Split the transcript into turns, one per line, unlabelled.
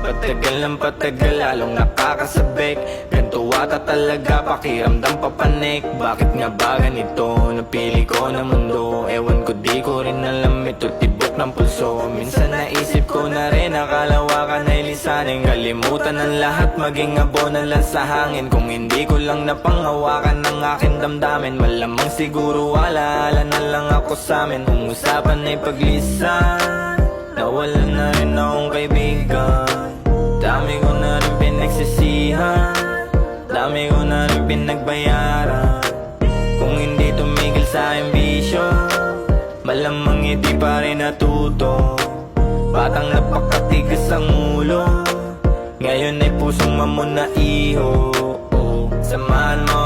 Patagal ng patagal, lalong nakakasabik. Ganto ata talaga, pakiramdam papanik. Bakit nga ba ganito, napili ko na mundo? Ewan ko, di ko rin alam, ito tibok ng pulso. Minsan naisip ko na rin, akalawa ka na ilisanin. Kalimutan ang lahat, maging abonan lang sa hangin. Kung hindi ko lang napanghawakan ng aking damdamin, malamang siguro alaala na lang ako sa'min. Kung usapan ay paglisan, nawalan na rin akong kaibigan. Dami ko na rin pinagsisihan, dami ko na rin pinagbayaran. Kung hindi tumigil sa aking bisyo, malamang hindi pa rin natuto. Batang napakatigas ang ulo, ngayon ay pusong mamon na iho. Samahan mo